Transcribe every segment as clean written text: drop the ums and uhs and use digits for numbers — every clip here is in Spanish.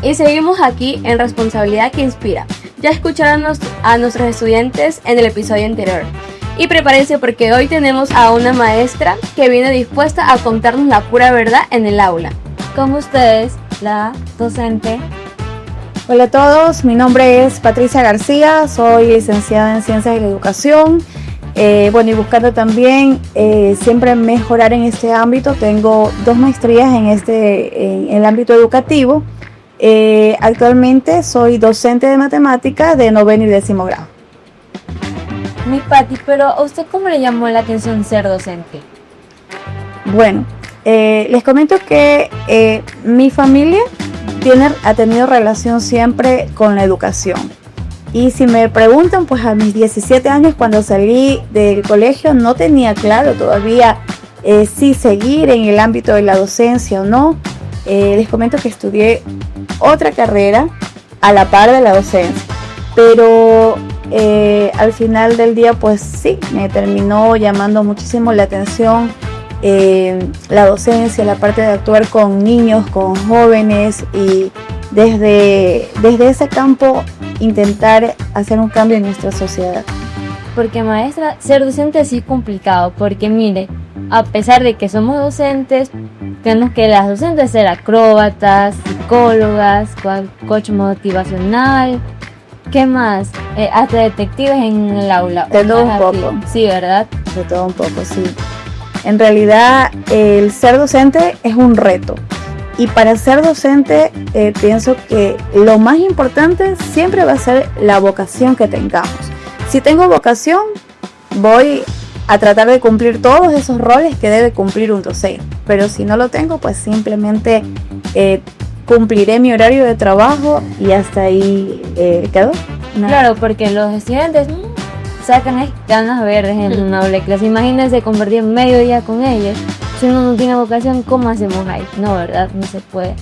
Y seguimos aquí en Responsabilidad que Inspira. Ya escucharon a nuestros estudiantes en el episodio anterior. Y prepárense porque hoy tenemos a una maestra que viene dispuesta a contarnos la pura verdad en el aula. Con ustedes, la docente. Hola a todos, mi nombre es Patricia García, soy licenciada en Ciencias de la Educación. Y buscando también siempre mejorar en este ámbito. Tengo 2 maestrías en el ámbito educativo. Actualmente soy docente de matemáticas de 9º y 10º grado. Mi Pati, pero ¿a usted cómo le llamó la atención ser docente? Bueno, les comento que mi familia ha tenido relación siempre con la educación. Y si me preguntan, pues a mis 17 años cuando salí del colegio no tenía claro todavía si seguir en el ámbito de la docencia o no. Les comento que estudié otra carrera a la par de la docencia, pero al final del día pues sí, me terminó llamando muchísimo la atención la docencia, la parte de actuar con niños, con jóvenes y desde ese campo intentar hacer un cambio en nuestra sociedad. Porque maestra, ser docente es sí complicado, porque mire, a pesar de que somos docentes, tenemos que las docentes ser acróbatas, psicólogas, coach motivacional, ¿qué más? Hasta detectives en el aula. De todo un poco. Sí, ¿verdad? De todo un poco, sí. En realidad, el ser docente es un reto. Y para ser docente, pienso que lo más importante siempre va a ser la vocación que tengamos. Si tengo vocación, voy a tratar de cumplir todos esos roles que debe cumplir un docente. Pero si no lo tengo, pues simplemente cumpliré mi horario de trabajo y hasta ahí quedó. Claro, porque los estudiantes sacan ganas verdes en una doble clase. Imagínense convertir medio día con ellos. Si uno no tiene vocación, ¿cómo hacemos ahí? No, ¿verdad? No se puede.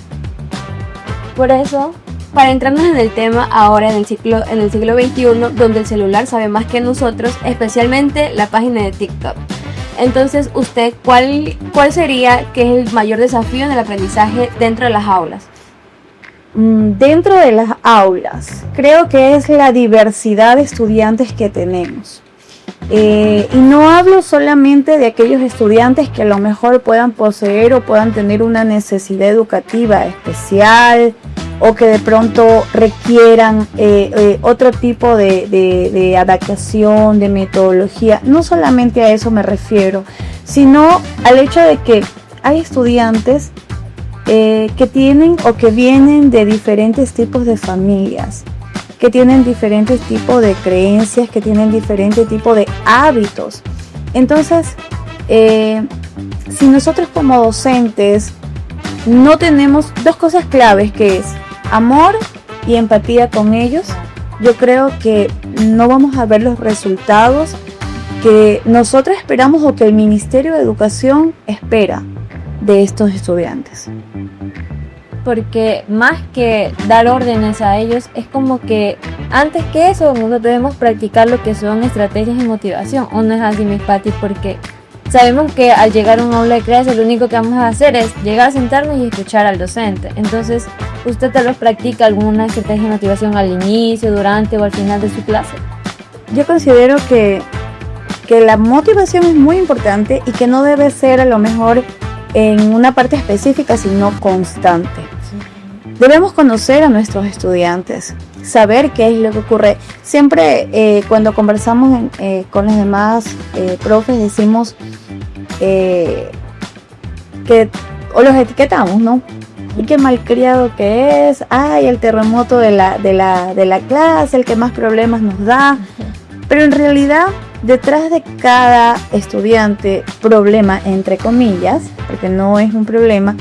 Por eso, para entrarnos en el tema ahora en el siglo XXI, donde el celular sabe más que nosotros, especialmente la página de TikTok. Entonces, usted, ¿cuál sería que es el mayor desafío en el aprendizaje dentro de las aulas? Dentro de las aulas, creo que es la diversidad de estudiantes que tenemos. Y no hablo solamente de aquellos estudiantes que a lo mejor puedan poseer o puedan tener una necesidad educativa especial o que de pronto requieran otro tipo de adaptación, de metodología. No solamente a eso me refiero, sino al hecho de que hay estudiantes que tienen o que vienen de diferentes tipos de familias, que tienen diferentes tipos de creencias, que tienen diferentes tipos de hábitos. Entonces, si nosotros como docentes no tenemos 2 cosas claves, que es amor y empatía con ellos, yo creo que no vamos a ver los resultados que nosotros esperamos o que el Ministerio de Educación espera de estos estudiantes. Porque más que dar órdenes a ellos, es como que antes que eso nosotros debemos practicar lo que son estrategias de motivación. ¿O no es así, mis Patis? Porque sabemos que al llegar a un aula de clase lo único que vamos a hacer es llegar a sentarnos y escuchar al docente. Entonces, ¿usted tal vez practica alguna estrategia de motivación al inicio, durante o al final de su clase? Yo considero que la motivación es muy importante y que no debe ser a lo mejor en una parte específica, sino constante. Debemos conocer a nuestros estudiantes, saber qué es lo que ocurre. Siempre cuando conversamos con los demás profes decimos o los etiquetamos, ¿no? Y qué malcriado que es, ay, el terremoto de la clase, el que más problemas nos da. Pero en realidad, detrás de cada estudiante, problema entre comillas, porque no es un problema,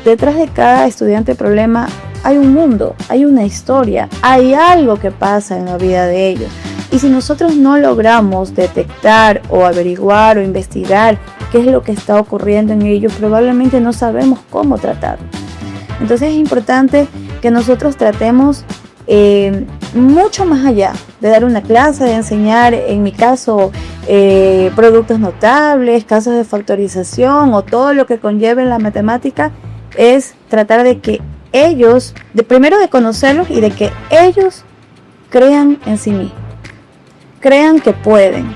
detrás de cada estudiante problema hay un mundo, hay una historia, hay algo que pasa en la vida de ellos. Y si nosotros no logramos detectar o averiguar o investigar qué es lo que está ocurriendo en ellos, probablemente no sabemos cómo tratarlo. Entonces es importante que nosotros tratemos mucho más allá de dar una clase, de enseñar, en mi caso, productos notables, casos de factorización o todo lo que conlleve la matemática, es tratar de que ellos, primero de conocerlos y de que ellos crean en sí mismos, crean que pueden.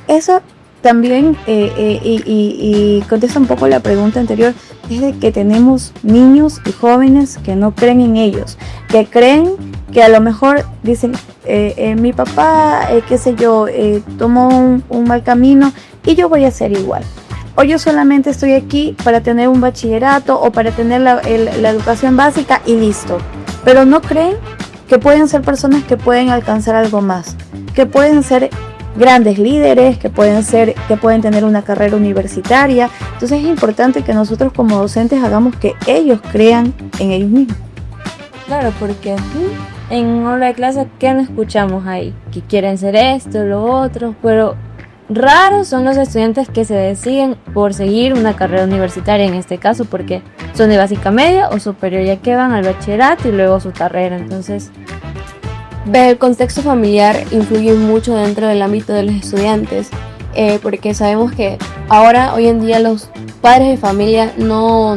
Eso también, y contesta un poco la pregunta anterior, es de que tenemos niños y jóvenes que no creen en ellos, que creen que a lo mejor dicen, mi papá, qué sé yo, tomó un mal camino y yo voy a ser igual. O yo solamente estoy aquí para tener un bachillerato o para tener la educación básica y listo. Pero no creen que pueden ser personas que pueden alcanzar algo más, que pueden ser grandes líderes, que pueden tener una carrera universitaria. Entonces es importante que nosotros como docentes hagamos que ellos crean en ellos mismos. Claro, porque en un aula de clase, ¿qué no escuchamos ahí? Que quieren ser esto, lo otro, pero raros son los estudiantes que se deciden por seguir una carrera universitaria en este caso, porque son de básica media o superior, ya que van al bachillerato y luego su carrera. Entonces, el contexto familiar influye mucho dentro del ámbito de los estudiantes, porque sabemos que hoy en día los padres de familia no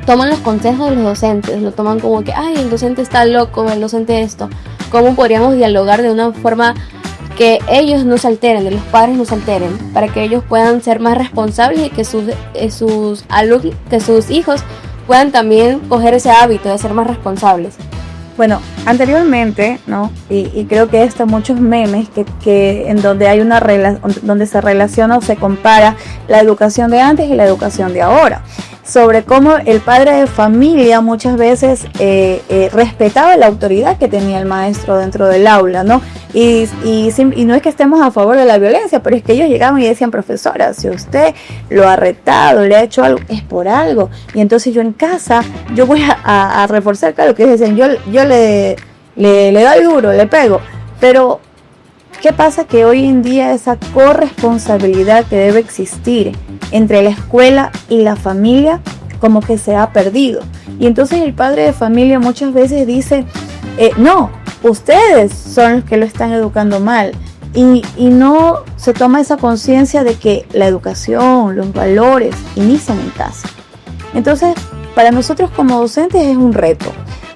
toman los consejos de los docentes, lo toman como que, ay, el docente está loco, el docente esto. ¿Cómo podríamos dialogar de una forma que ellos no se alteren, de los padres no se alteren, para que ellos puedan ser más responsables y que sus alumnos, que sus hijos puedan también coger ese hábito de ser más responsables? Bueno, anteriormente, ¿no? Y creo que están muchos memes que en donde hay donde se relaciona o se compara la educación de antes y la educación de ahora, sobre cómo el padre de familia muchas veces respetaba la autoridad que tenía el maestro dentro del aula, ¿no? Y no es que estemos a favor de la violencia, pero es que ellos llegaban y decían, profesora, si usted lo ha retado, le ha hecho algo, es por algo. Y entonces yo en casa, yo voy a reforzar, claro, que ellos decían, yo le doy duro, le pego. Pero, ¿qué pasa? Que hoy en día esa corresponsabilidad que debe existir entre la escuela y la familia, como que se ha perdido. Y entonces el padre de familia muchas veces dice, no, ustedes son los que lo están educando mal. Y no se toma esa conciencia de que la educación, los valores, inician en casa. Entonces, para nosotros como docentes es un reto,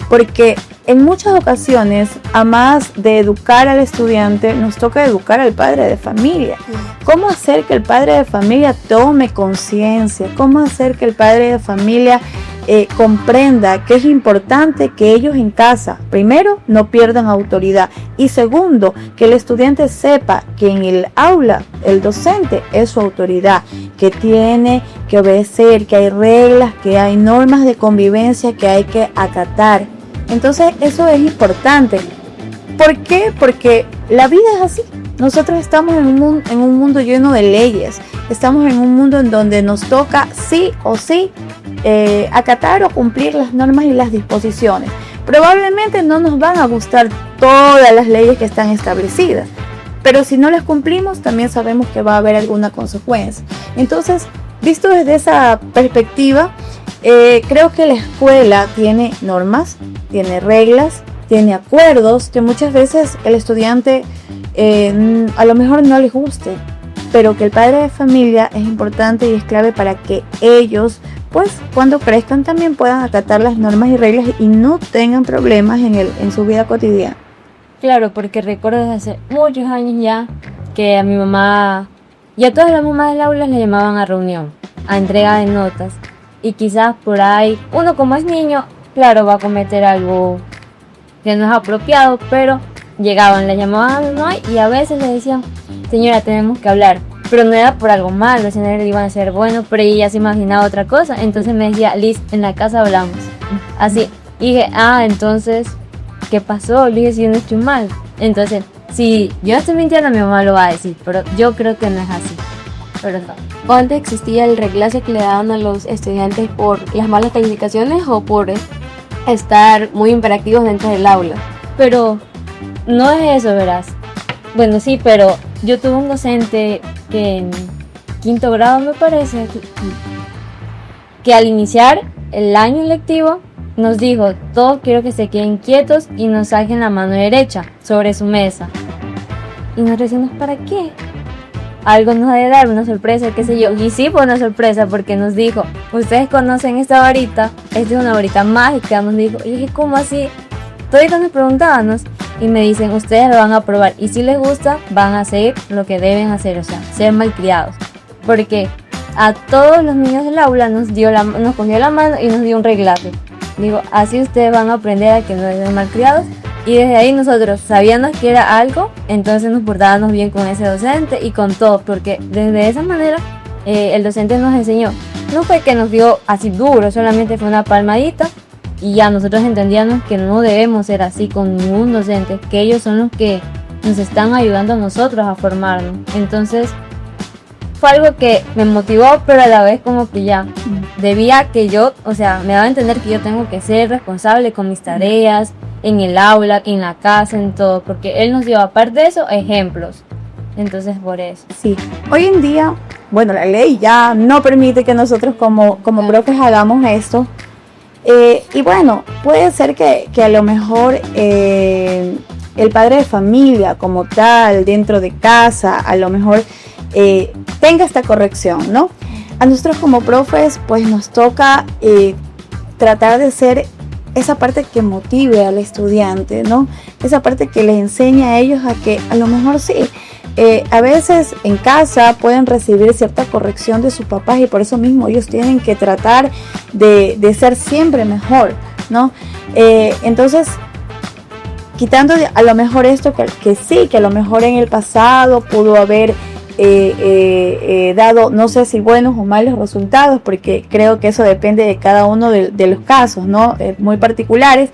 porque en muchas ocasiones, a más de educar al estudiante, nos toca educar al padre de familia. ¿Cómo hacer que el padre de familia tome conciencia? ¿Cómo hacer que el padre de familia comprenda que es importante que ellos en casa, primero, no pierdan autoridad, y segundo, que el estudiante sepa que en el aula el docente es su autoridad, que tiene que obedecer, que hay reglas, que hay normas de convivencia que hay que acatar? Entonces eso es importante. ¿Por qué? Porque la vida es así. Nosotros estamos en un mundo lleno de leyes. Estamos en un mundo en donde nos toca sí o sí acatar o cumplir las normas y las disposiciones. Probablemente no nos van a gustar todas las leyes que están establecidas, pero si no las cumplimos también sabemos que va a haber alguna consecuencia. Entonces, visto desde esa perspectiva, creo que la escuela tiene normas, tiene reglas, tiene acuerdos que muchas veces el estudiante a lo mejor no les guste, pero que el padre de familia es importante y es clave para que ellos, pues cuando crezcan también puedan acatar las normas y reglas y no tengan problemas en su vida cotidiana. Claro, porque recuerdo desde hace muchos años ya que a mi mamá y a todas las mamás del aula le llamaban a reunión, a entrega de notas. Y quizás por ahí, uno como es niño, claro, va a cometer algo que no es apropiado, pero llegaban, le llamaban a mi mamá y a veces le decían, señora, tenemos que hablar. Pero no era por algo malo, sino que iban a ser bueno, pero ella se imaginaba otra cosa. Entonces me decía, Liz, en la casa hablamos. Así. Y dije, entonces, ¿qué pasó? Le dije, si yo no estoy mal. Entonces, si yo estoy mintiendo, mi mamá lo va a decir, pero yo creo que no es así. Pero no. ¿O antes existía el reglazo que le daban a los estudiantes por las malas calificaciones o por estar muy hiperactivos dentro del aula? Pero no es eso, verás. Bueno, sí, pero yo tuve un docente que en 5º grado, me parece, que al iniciar el año lectivo nos dijo, todos quiero que se queden quietos y nos saquen la mano derecha sobre su mesa. Y nos decimos, ¿para qué? algo nos ha de dar, una sorpresa, qué sé yo. Y sí fue una sorpresa porque nos dijo, ustedes conocen esta varita, esta es una varita mágica, nos dijo. Y dije, ¿cómo así? Toditos nos preguntábamos y me dicen, ustedes lo van a probar y si les gusta, van a hacer lo que deben hacer, o sea, ser malcriados. Porque a todos los niños del aula nos cogió la mano y nos dio un reglaje. Digo, así ustedes van a aprender a que no deben malcriados. Y desde ahí nosotros, sabiendo que era algo, entonces nos portábamos bien con ese docente y con todos, porque desde esa manera el docente nos enseñó. No fue que nos dio así duro, solamente fue una palmadita y ya nosotros entendíamos que no debemos ser así con ningún docente, que ellos son los que nos están ayudando a nosotros a formarnos. Entonces fue algo que me motivó, pero a la vez como que ya debía que yo, o sea, me daba a entender que yo tengo que ser responsable con mis tareas, en el aula, en la casa, en todo, porque él nos dio, aparte de eso, ejemplos. Entonces, por eso. Sí, hoy en día, bueno, la ley ya no permite que nosotros como profes hagamos esto. Y bueno, puede ser que a lo mejor el padre de familia como tal, dentro de casa, a lo mejor tenga esta corrección, ¿no? A nosotros como profes, pues nos toca tratar de ser esa parte que motive al estudiante, ¿no? Esa parte que les enseña a ellos a que a lo mejor sí, a veces en casa pueden recibir cierta corrección de sus papás y por eso mismo ellos tienen que tratar de ser siempre mejor, ¿no? Entonces, quitando a lo mejor esto que sí, que a lo mejor en el pasado pudo haber dado, no sé si buenos o malos resultados, porque creo que eso depende de cada uno de los casos, ¿no? Muy particulares,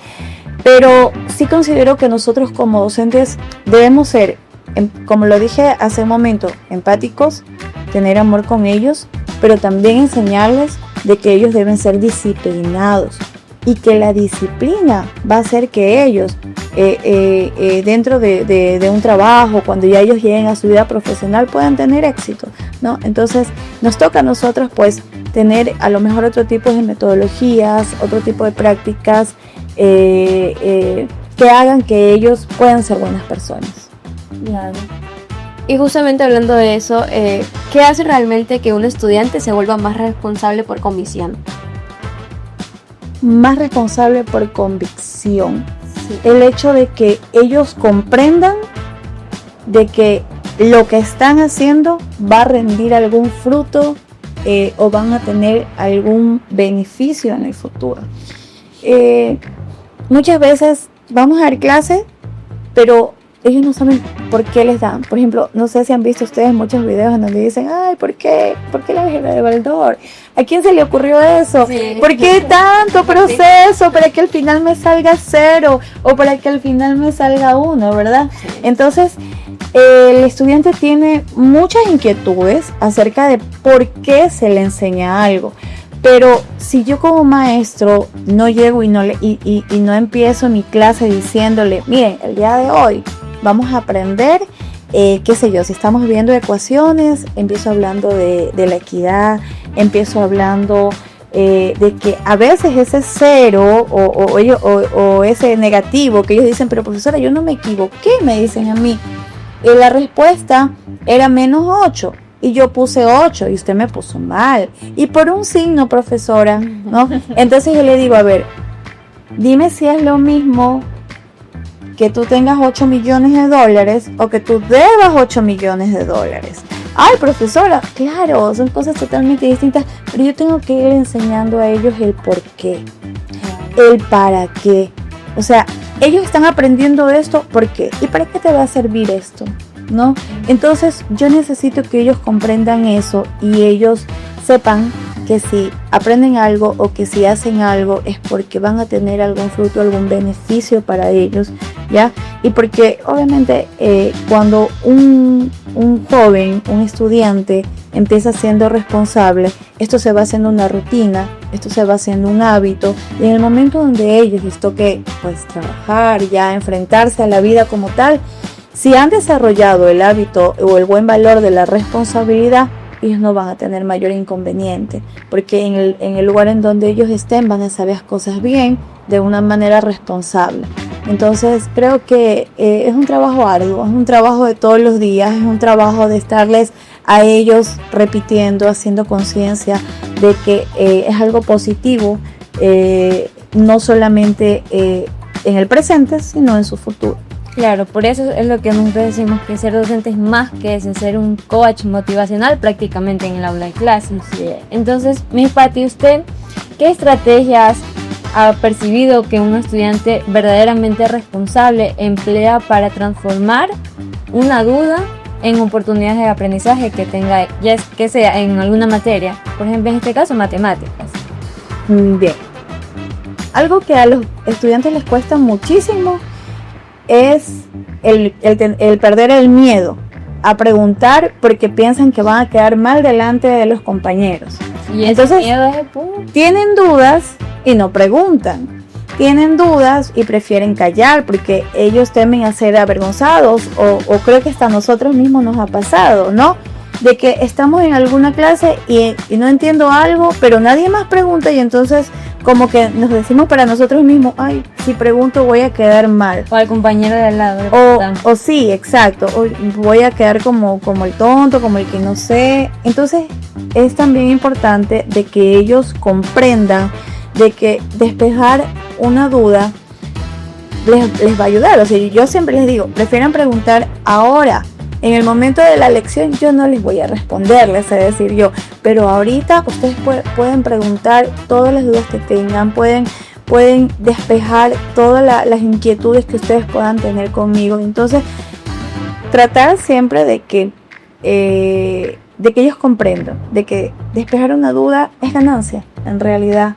pero sí considero que nosotros como docentes debemos ser, como lo dije hace un momento, empáticos, tener amor con ellos, pero también enseñarles de que ellos deben ser disciplinados y que la disciplina va a hacer que ellos dentro de un trabajo, cuando ya ellos lleguen a su vida profesional, puedan tener éxito, ¿no? Entonces nos toca a nosotros pues tener a lo mejor otro tipo de metodologías, otro tipo de prácticas que hagan que ellos puedan ser buenas personas. Claro. Y justamente hablando de eso, ¿qué hace realmente que un estudiante se vuelva más responsable por convicción? Más responsable por convicción. Sí. El hecho de que ellos comprendan de que lo que están haciendo va a rendir algún fruto o van a tener algún beneficio en el futuro. Muchas veces vamos a dar clase, pero ellos no saben por qué les dan. Por ejemplo, no sé si han visto ustedes muchos videos en donde dicen, ay, ¿por qué la álgebra de Baldor? ¿A quién se le ocurrió eso? Sí. ¿Por qué tanto proceso para que al final me salga 0 o para que al final me salga 1, ¿verdad? Sí. Entonces, el estudiante tiene muchas inquietudes acerca de por qué se le enseña algo. Pero si yo como maestro no llego y no empiezo mi clase diciéndole, miren, el día de hoy vamos a aprender, qué sé yo, si estamos viendo ecuaciones, empiezo hablando de la equidad, empiezo hablando de que a veces ese 0 o ese negativo que ellos dicen, pero profesora, yo no me equivoqué, me dicen a mí, la respuesta era -8. Y yo puse 8 y usted me puso mal. Y por un signo, profesora, ¿no? Entonces yo le digo, a ver, dime si es lo mismo que tú tengas $8 millones o que tú debas $8 millones. Ay, profesora, claro, son cosas totalmente distintas, pero yo tengo que ir enseñando a ellos el por qué, el para qué. O sea, ellos están aprendiendo esto, ¿por qué? ¿Y para qué te va a servir esto? ¿No? Entonces yo necesito que ellos comprendan eso y ellos sepan que si aprenden algo o que si hacen algo es porque van a tener algún fruto, algún beneficio para ellos, ¿ya? Y porque obviamente cuando un joven, un estudiante empieza siendo responsable, esto se va haciendo una rutina, esto se va haciendo un hábito, y en el momento donde ellos les toque pues trabajar, ya enfrentarse a la vida como tal, si han desarrollado el hábito o el buen valor de la responsabilidad, ellos no van a tener mayor inconveniente, porque en el lugar en donde ellos estén van a hacer las cosas bien, de una manera responsable. Entonces creo que es un trabajo arduo, es un trabajo de todos los días, es un trabajo de estarles a ellos repitiendo, haciendo conciencia de que es algo positivo, no solamente en el presente, sino en su futuro. Claro, por eso es lo que nosotros decimos, que ser docente es más que eso, ser un coach motivacional prácticamente en el aula de clase. Sí. Entonces, Miss Patti, ¿usted qué estrategias ha percibido que un estudiante verdaderamente responsable emplea para transformar una duda en oportunidades de aprendizaje que tenga, ya que sea en alguna materia? Por ejemplo, en este caso, matemáticas. Bien. Algo que a los estudiantes les cuesta muchísimo es el perder el miedo a preguntar, porque piensan que van a quedar mal delante de los compañeros. Y entonces miedo es el punto. Tienen dudas y no preguntan. Tienen dudas y prefieren callar porque ellos temen a ser avergonzados, o creo que hasta a nosotros mismos nos ha pasado, ¿no? De que estamos en alguna clase y no entiendo algo, pero nadie más pregunta, y entonces como que nos decimos para nosotros mismos, ay, si pregunto voy a quedar mal. O al compañero de al lado. O sí, exacto, o voy a quedar como el tonto, como el que no sé. Entonces es también importante de que ellos comprendan de que despejar una duda les va a ayudar. O sea, yo siempre les digo, prefieran preguntar ahora. En el momento de la lección yo no les voy a responderles, es decir, yo, pero ahorita ustedes pueden preguntar todas las dudas que tengan, pueden despejar todas las inquietudes que ustedes puedan tener conmigo. Entonces, tratar siempre de que ellos comprendan, de que despejar una duda es ganancia, en realidad.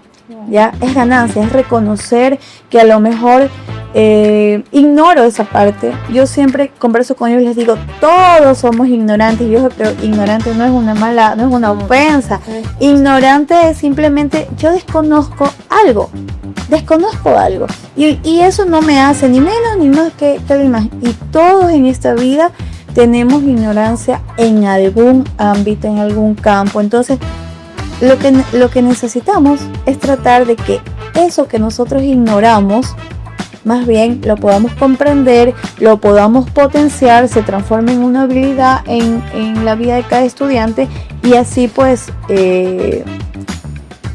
Ya es ganancia, es reconocer que a lo mejor ignoro esa parte. Yo siempre converso con ellos y les digo, todos somos ignorantes. Yo creo que ignorante no es una ofensa. Ignorante es simplemente yo desconozco algo. Y eso no me hace ni menos ni más que la imagen. Y todos en esta vida tenemos ignorancia en algún ámbito, en algún campo. Entonces, lo que necesitamos es tratar de que eso que nosotros ignoramos, más bien lo podamos comprender, lo podamos potenciar, se transforme en una habilidad en la vida de cada estudiante, y así pues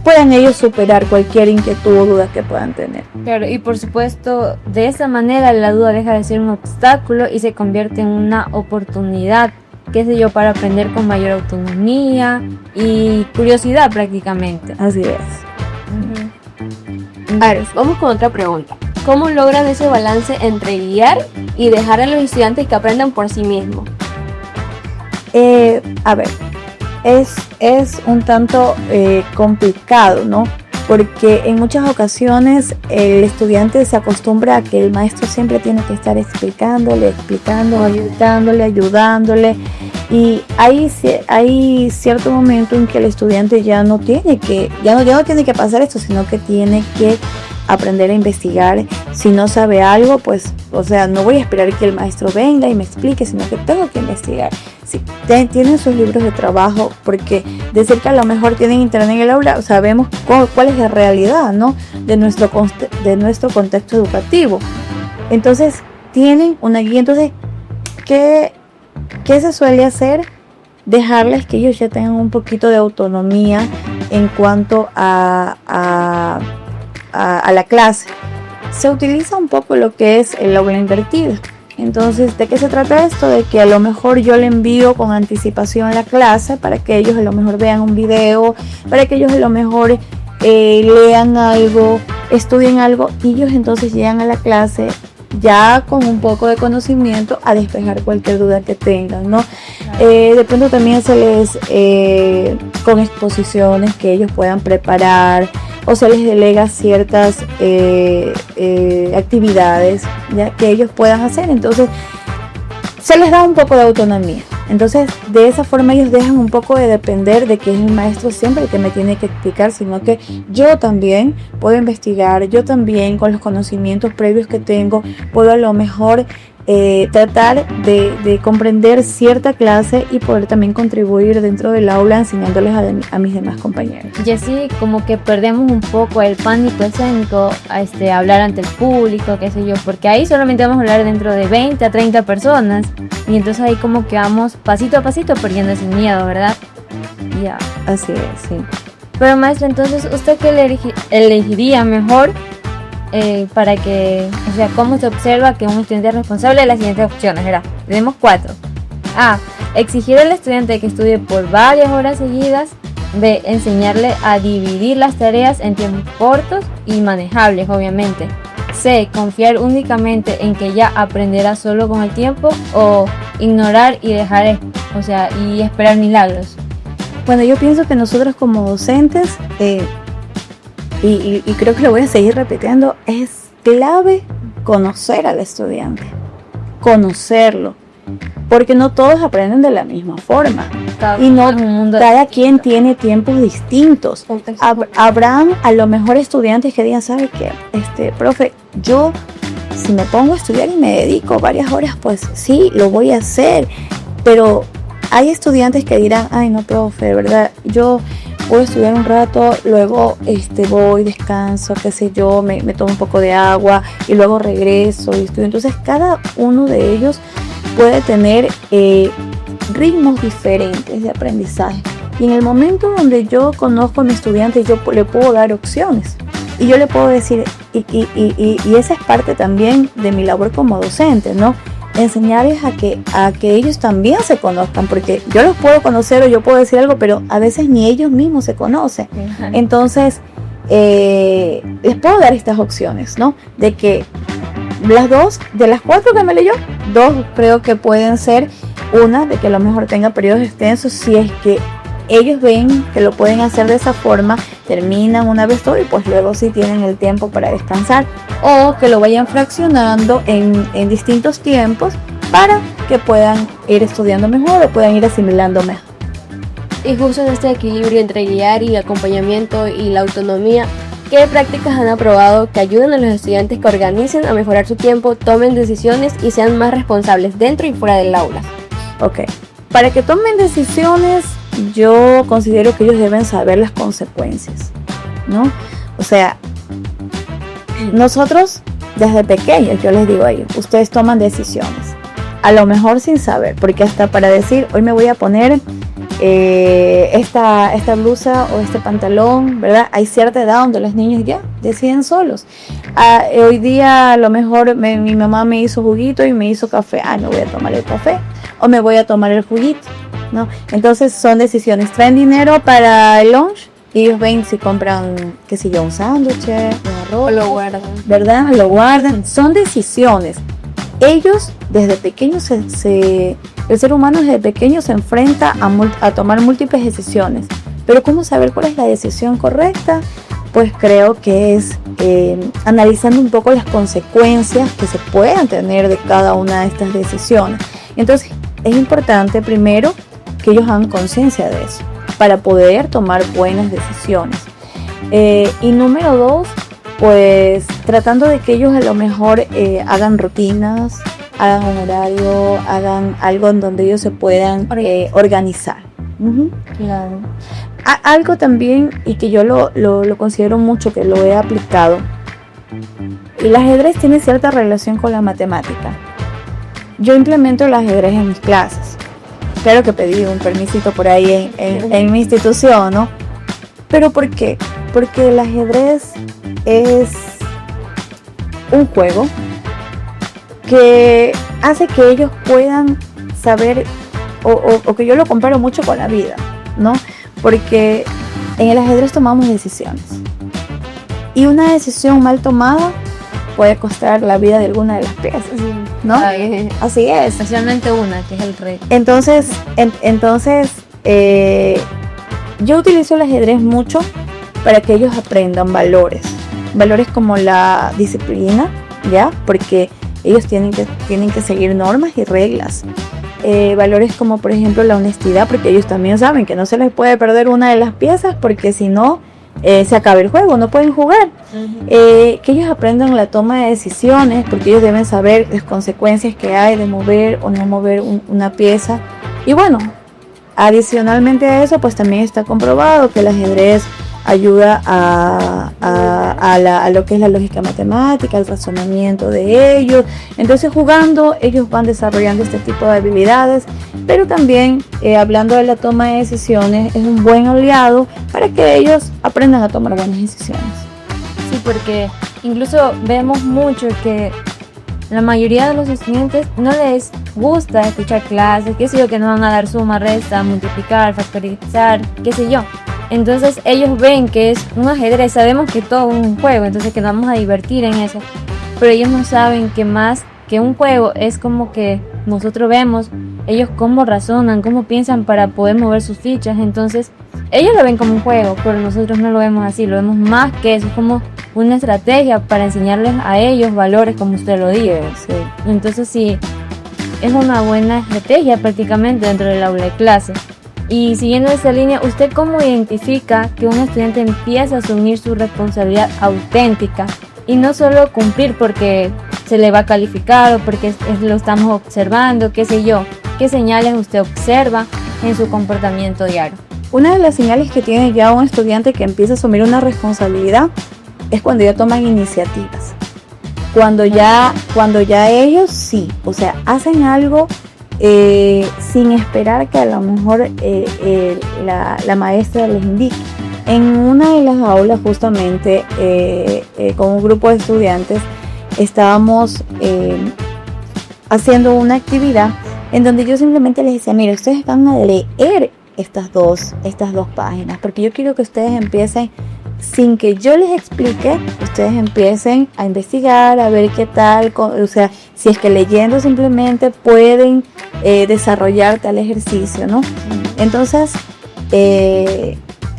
puedan ellos superar cualquier inquietud o duda que puedan tener. Claro, y por supuesto, de esa manera la duda deja de ser un obstáculo y se convierte en una oportunidad, qué sé yo, para aprender con mayor autonomía y curiosidad prácticamente. Así es. A ver, vamos con otra pregunta. ¿Cómo logran ese balance entre guiar y dejar a los estudiantes que aprendan por sí mismos? A ver, es un tanto complicado, ¿no? Porque en muchas ocasiones el estudiante se acostumbra a que el maestro siempre tiene que estar explicándole, ayudándole, y hay cierto momento en que el estudiante ya no tiene que pasar esto, sino que tiene que aprender a investigar. Si no sabe algo, pues, o sea, no voy a esperar que el maestro venga y me explique, sino que tengo que investigar. Si tienen sus libros de trabajo, porque decir que a lo mejor tienen internet en el aula, sabemos cuál es la realidad, ¿no? de nuestro contexto educativo. Entonces, tienen una guía. Entonces, ¿qué se suele hacer? Dejarles que ellos ya tengan un poquito de autonomía en cuanto a la clase. Se utiliza un poco lo que es el aula invertida. Entonces, ¿de qué se trata esto? De que a lo mejor yo le envío con anticipación la clase para que ellos a lo mejor vean un video, para que ellos a lo mejor lean algo, estudien algo, y ellos entonces llegan a la clase ya con un poco de conocimiento a despejar cualquier duda que tengan, ¿no? De pronto también se les con exposiciones que ellos puedan preparar, o se les delega ciertas actividades ya que ellos puedan hacer. Entonces se les da un poco de autonomía. Entonces, de esa forma ellos dejan un poco de depender de que es el maestro siempre el que me tiene que explicar, sino que yo también puedo investigar, yo también con los conocimientos previos que tengo puedo a lo mejor tratar de comprender cierta clase y poder también contribuir dentro del aula enseñándoles a mis demás compañeros. Y así como que perdemos un poco el pánico escénico a hablar ante el público, qué sé yo, porque ahí solamente vamos a hablar dentro de 20 a 30 personas y entonces ahí como que vamos pasito a pasito perdiendo ese miedo, ¿verdad? Ya. Así es, sí. Pero maestra, entonces, ¿usted qué elegiría mejor para que, o sea, cómo se observa que un estudiante es responsable de las siguientes opciones? Verá, tenemos 4. A. Exigir al estudiante que estudie por varias horas seguidas. B. Enseñarle a dividir las tareas en tiempos cortos y manejables, obviamente. C. Confiar únicamente en que ya aprenderá solo con el tiempo. O ignorar y dejar, y esperar milagros. Bueno, yo pienso que nosotros como docentes, y creo que lo voy a seguir repitiendo, es clave conocer al estudiante, conocerlo, porque no todos aprenden de la misma forma y no cada quien tiene tiempos distintos. Habrán a lo mejor estudiantes que digan, ¿sabe qué? Profe, yo si me pongo a estudiar y me dedico varias horas, pues sí, lo voy a hacer, pero hay estudiantes que dirán, ay no, profe, de verdad, yo voy a estudiar un rato, luego voy, descanso, qué sé yo, me tomo un poco de agua y luego regreso y estudio. Entonces cada uno de ellos puede tener ritmos diferentes de aprendizaje. Y en el momento donde yo conozco a mi estudiante, yo le puedo dar opciones. Y yo le puedo decir, y esa es parte también de mi labor como docente, ¿no? Enseñarles a que ellos también se conozcan, porque yo los puedo conocer o yo puedo decir algo, pero a veces ni ellos mismos se conocen. Entonces, les puedo dar estas opciones, ¿no? De que las 2, de las 4 que me leyó, 2 creo que pueden ser, una, de que a lo mejor tenga periodos extensos, si es que ellos ven que lo pueden hacer de esa forma, terminan una vez todo y pues luego sí tienen el tiempo para descansar, o que lo vayan fraccionando en distintos tiempos para que puedan ir estudiando mejor o puedan ir asimilando mejor. Y justo en este equilibrio entre guiar y acompañamiento y la autonomía, ¿qué prácticas han aprobado que ayuden a los estudiantes que organicen a mejorar su tiempo, tomen decisiones y sean más responsables dentro y fuera del aula? Ok, para que tomen decisiones, yo considero que ellos deben saber las consecuencias, ¿no? O sea, nosotros desde pequeños, yo les digo a ellos, ustedes toman decisiones, a lo mejor sin saber, porque hasta para decir, hoy me voy a poner esta blusa o este pantalón, ¿verdad? Hay cierta edad donde los niños ya deciden solos. Hoy día a lo mejor mi mamá me hizo juguito y me hizo café, me voy a tomar el café o me voy a tomar el juguito, ¿no? Entonces son decisiones. Traen dinero para el lunch y ellos ven si compran, qué sé yo, un sándwich, un arroz, Lo guardan, ¿verdad? Lo guardan. Son decisiones. Ellos desde pequeños el ser humano desde pequeño se enfrenta a tomar múltiples decisiones. Pero ¿cómo saber cuál es la decisión correcta? Pues creo que es analizando un poco las consecuencias que se puedan tener de cada una de estas decisiones. Entonces es importante primero que ellos hagan conciencia de eso para poder tomar buenas decisiones. Y número 2, pues tratando de que ellos a lo mejor hagan rutinas, hagan un horario, hagan algo en donde ellos se puedan organizar. Claro. Algo también, y que yo lo considero mucho, que lo he aplicado, el ajedrez tiene cierta relación con la matemática. Yo implemento el ajedrez en mis clases. Claro que pedí un permisito por ahí en mi institución, ¿no? ¿Pero por qué? Porque el ajedrez es un juego que hace que ellos puedan saber, o que yo lo comparo mucho con la vida, ¿no? Porque en el ajedrez tomamos decisiones y una decisión mal tomada puede costar la vida de alguna de las piezas, ¿no? Así es. Especialmente una, que es el rey. Entonces yo utilizo el ajedrez mucho para que ellos aprendan valores como la disciplina, ¿ya? Porque ellos tienen que seguir normas y reglas. Valores como por ejemplo la honestidad, porque ellos también saben que no se les puede perder una de las piezas, porque si no se acabe el juego, no pueden jugar. Que ellos aprendan la toma de decisiones, porque ellos deben saber las consecuencias que hay de mover o no mover una pieza. Y bueno, adicionalmente a eso, pues también está comprobado que el ajedrez ayuda a lo que es la lógica matemática, el razonamiento de ellos. Entonces, jugando, ellos van desarrollando este tipo de habilidades, pero también hablando de la toma de decisiones, es un buen aliado para que ellos aprendan a tomar buenas decisiones. Sí, porque incluso vemos mucho que la mayoría de los estudiantes no les gusta escuchar clases, qué sé yo, que nos van a dar suma, resta, multiplicar, factorizar, qué sé yo. Entonces ellos ven que es un ajedrez, sabemos que todo es un juego, entonces que nos vamos a divertir en eso. Pero ellos no saben que más que un juego es como que nosotros vemos ellos cómo razonan, cómo piensan para poder mover sus fichas. Entonces ellos lo ven como un juego, pero nosotros no lo vemos así, lo vemos más que eso, es como una estrategia para enseñarles a ellos valores, como usted lo dice. Sí. Entonces sí, es una buena estrategia prácticamente dentro del aula de clase. Y siguiendo esa línea, ¿usted cómo identifica que un estudiante empieza a asumir su responsabilidad auténtica y no solo cumplir porque se le va a calificar o porque lo estamos observando, qué sé yo? ¿Qué señales usted observa en su comportamiento diario? Una de las señales que tiene ya un estudiante que empieza a asumir una responsabilidad es cuando ya toman iniciativas. Cuando ya ellos sí, o sea, hacen algo sin esperar que a lo mejor la maestra les indique. En una de las aulas justamente con un grupo de estudiantes estábamos haciendo una actividad en donde yo simplemente les decía, mire, ustedes van a leer estas dos páginas, porque yo quiero que ustedes empiecen, sin que yo les explique, ustedes empiecen a investigar, a ver qué tal, o sea, si es que leyendo simplemente pueden desarrollar tal ejercicio, ¿no? Entonces,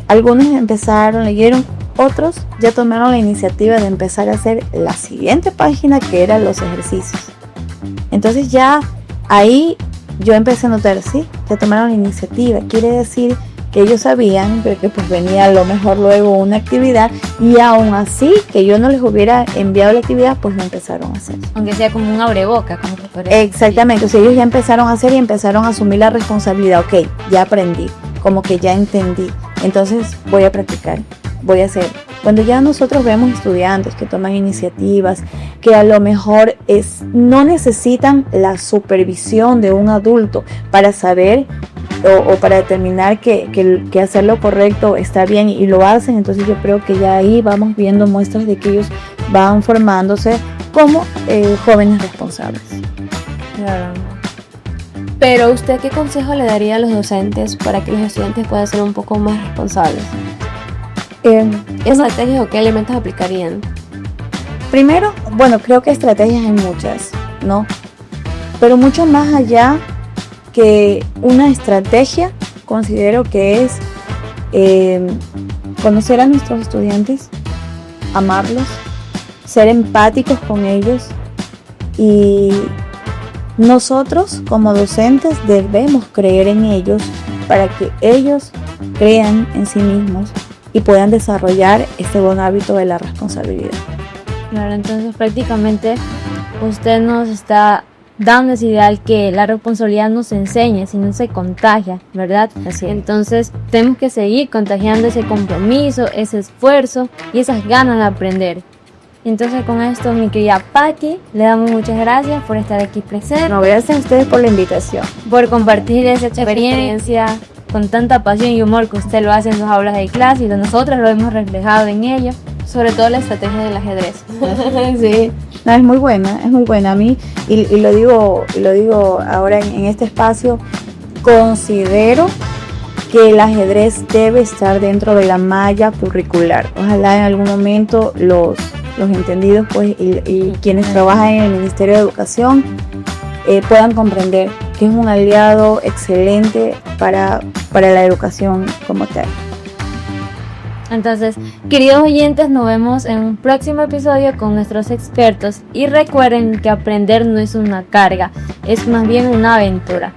algunos empezaron, leyeron, otros ya tomaron la iniciativa de empezar a hacer la siguiente página, que eran los ejercicios. Entonces ya ahí yo empecé a notar, sí, ya tomaron la iniciativa, quiere decir que ellos sabían que pues venía a lo mejor luego una actividad, y aún así que yo no les hubiera enviado la actividad, pues lo empezaron a hacer. Aunque sea como un abreboca, como exactamente, o sea, ellos ya empezaron a hacer y empezaron a asumir la responsabilidad. Ok, ya aprendí, como que ya entendí, entonces voy a practicar, voy a hacer. Cuando ya nosotros vemos estudiantes que toman iniciativas, que a lo mejor no necesitan la supervisión de un adulto para saber o para determinar que hacer lo correcto está bien y lo hacen, entonces yo creo que ya ahí vamos viendo muestras de que ellos van formándose como jóvenes responsables. Claro. Pero ¿usted qué consejo le daría a los docentes para que los estudiantes puedan ser un poco más responsables? ¿Qué estrategias o qué elementos aplicarían? Primero, bueno, creo que estrategias hay muchas, ¿no? Pero mucho más allá que una estrategia, considero que es conocer a nuestros estudiantes, amarlos, ser empáticos con ellos, y nosotros como docentes debemos creer en ellos para que ellos crean en sí mismos y puedan desarrollar este buen hábito de la responsabilidad. Claro, entonces prácticamente usted nos está dando ese ideal que la responsabilidad no se enseña, sino se contagia, ¿verdad? Así es. Entonces tenemos que seguir contagiando ese compromiso, ese esfuerzo y esas ganas de aprender. Entonces con esto, mi querida Paqui, le damos muchas gracias por estar aquí presente. No, gracias a ustedes por la invitación. Por compartir esa experiencia con tanta pasión y humor que usted lo hace en sus aulas de clase y nosotros lo hemos reflejado en ello. Sobre todo la estrategia del ajedrez. Sí, no, es muy buena a mí, y lo digo ahora en este espacio, considero que el ajedrez debe estar dentro de la malla curricular. Ojalá en algún momento los entendidos pues y quienes trabajan en el Ministerio de Educación puedan comprender que es un aliado excelente para la educación como tal. Entonces, queridos oyentes, nos vemos en un próximo episodio con nuestros expertos, y recuerden que aprender no es una carga, es más bien una aventura.